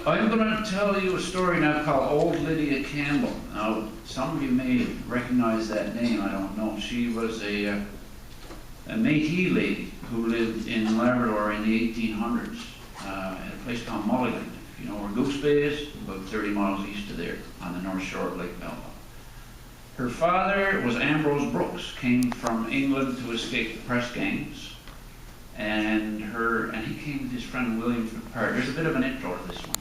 I'm going to tell you a story now called Old Lydia Campbell. Now, some of you may recognize that name, I don't know. She was a Métis lady who lived in Labrador in the 1800s at a place called Mulligan. If you know where Goose Bay is, about 30 miles east of there on the north shore of Lake Melba. Her father was Ambrose Brooks, came from England to escape the press gangs. And he came with his friend William Fippard. There's a bit of an intro to this one.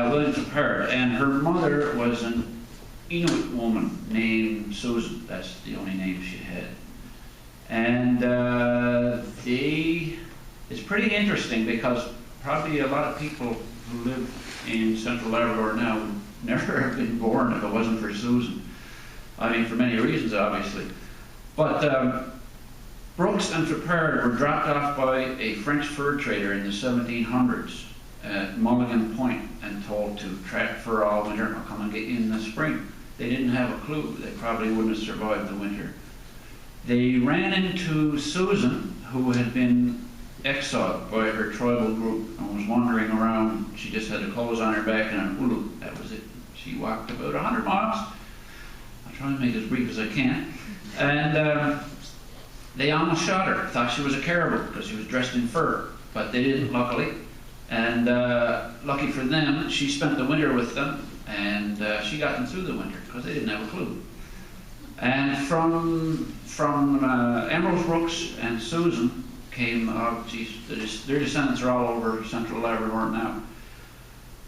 William Fippard. And her mother was an Inuit woman named Susan. That's the only name she had. And it's pretty interesting because probably a lot of people who live in central Labrador now would never have been born if it wasn't for Susan. I mean, for many reasons, obviously. But Brooks and Fippard were dropped off by a French fur trader in the 1700s at Mulligan Point and told to trap fur all winter or come and get you in the spring. They didn't have a clue. They probably wouldn't have survived the winter. They ran into Susan, who had been exiled by her tribal group and was wandering around. She just had the clothes on her back and an ulu. That was it. She walked about 100 miles. I'll try and make it as brief as I can. And they almost shot her. Thought she was a caribou because she was dressed in fur, but they didn't, luckily. And lucky for them, she spent the winter with them, and she got them through the winter because they didn't have a clue. And from Ambrose Brooks and Susan came, their descendants are all over central Labrador now.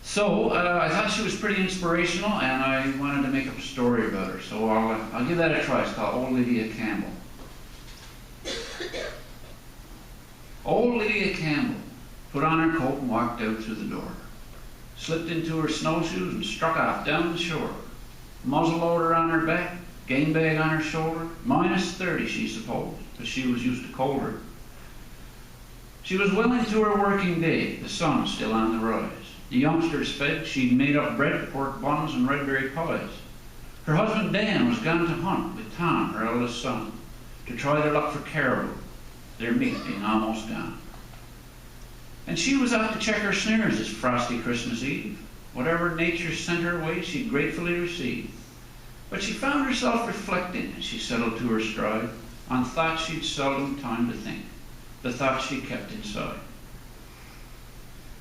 So I thought she was pretty inspirational, and I wanted to make up a story about her. So I'll give that a try. It's called Old Lydia Campbell. Old Lydia Campbell put on her coat and walked out through the door, slipped into her snowshoes and struck off down the shore. Muzzle loader on her back, game bag on her shoulder, minus 30 she supposed, but she was used to colder. She was well into her working day, the sun still on the rise. The youngsters fed, she'd made up bread, pork buns and red berry pies. Her husband Dan was gone to hunt with Tom, her eldest son, to try their luck for caribou, their meat being almost gone. And she was out to check her snares this frosty Christmas Eve. Whatever nature sent her way, she'd gratefully receive. But she found herself reflecting as she settled to her stride on thoughts she'd seldom time to think, the thoughts she kept inside.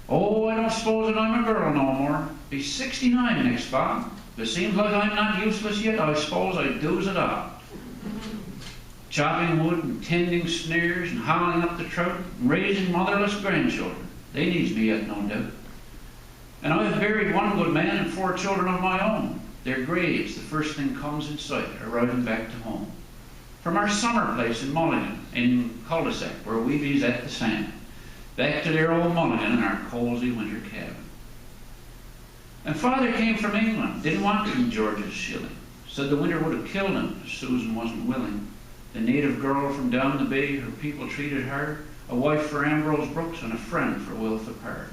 Oh, I don't suppose that I'm a girl no more. Be 69 next fall. If it seems like I'm not useless yet, I suppose I do's it all. Chopping wood and tending snares and hauling up the trout and raising motherless grandchildren. They needs me yet, no doubt. And I have buried one good man and 4 children of my own. Their graves, the first thing comes in sight, arriving back to home. From our summer place in Mulligan, in cul-de-sac, where we be's at the sand, back to their old Mulligan in our cozy winter cabin. And Father came from England, didn't want King George's shilling. Said the winter would have killed him if Susan wasn't willing. The native girl from down the bay, her people treated her, a wife for Ambrose Brooks and a friend for Will Fippard.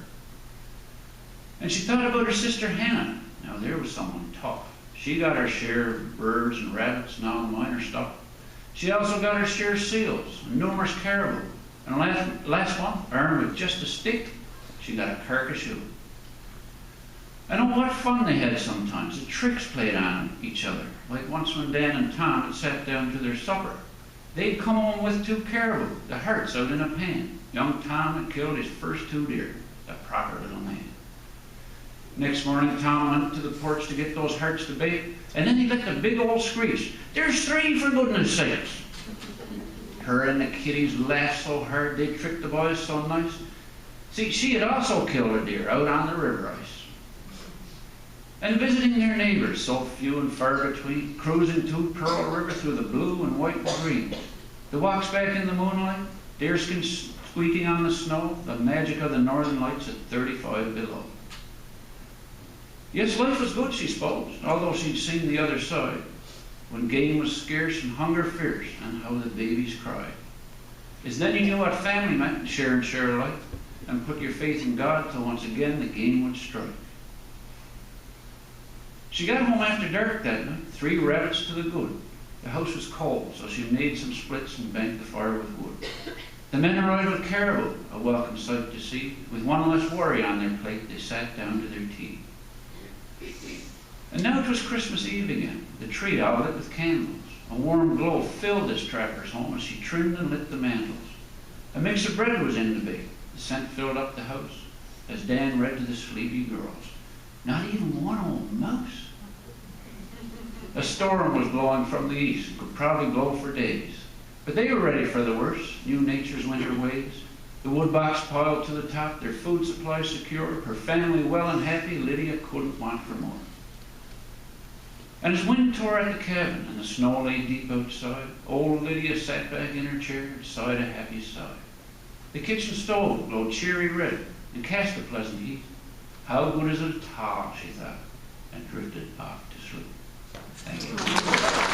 And she thought about her sister Hannah. Now there was someone tough. She got her share of birds and rabbits and all the minor stuff. She also got her share of seals and numerous caribou. And last one, armed with just a stick, she got a carcass ewe. And oh, what fun they had sometimes. The tricks played on each other. Like once when Dan and Tom had sat down to their supper. They'd come home with 2 caribou, the hearts out in a pan. Young Tom had killed his first 2 deer, the proper little man. Next morning, Tom went to the porch to get those hearts to bake, and then he let the big old screech, "There's 3 for goodness sakes!" Her and the kiddies laughed so hard they tricked the boys so nice. See, she had also killed a deer out on the river ice. And visiting their neighbors, so few and far between, cruising to Pearl River through the blue and white and green. The walks back in the moonlight, deerskin squeaking on the snow, the magic of the northern lights at 35 below. Yes, life was good, she supposed, although she'd seen the other side, when game was scarce and hunger fierce, and how the babies cried. It's then you knew what family meant, share and share alike, and put your faith in God till once again the game would strike. She got home after dark that night, 3 rabbits to the good. The house was cold, so she made some splits and banked the fire with wood. The men arrived with caribou, a welcome sight to see. With one less worry on their plate, they sat down to their tea. And now it was Christmas Eve again, the tree all lit with candles. A warm glow filled this trapper's home as she trimmed and lit the mantles. A mix of bread was in the bake. The scent filled up the house as Dan read to the sleepy girls. Not even one old mouse. A storm was blowing from the east and could probably blow for days. But they were ready for the worst, knew nature's winter ways. The wood box piled to the top, their food supply secure, her family well and happy, Lydia couldn't want for more. And as wind tore at the cabin and the snow lay deep outside, old Lydia sat back in her chair and sighed a happy sigh. The kitchen stove glowed cheery red and cast a pleasant heat. How good is it tall, she thought, and drifted off to sleep. Thank you.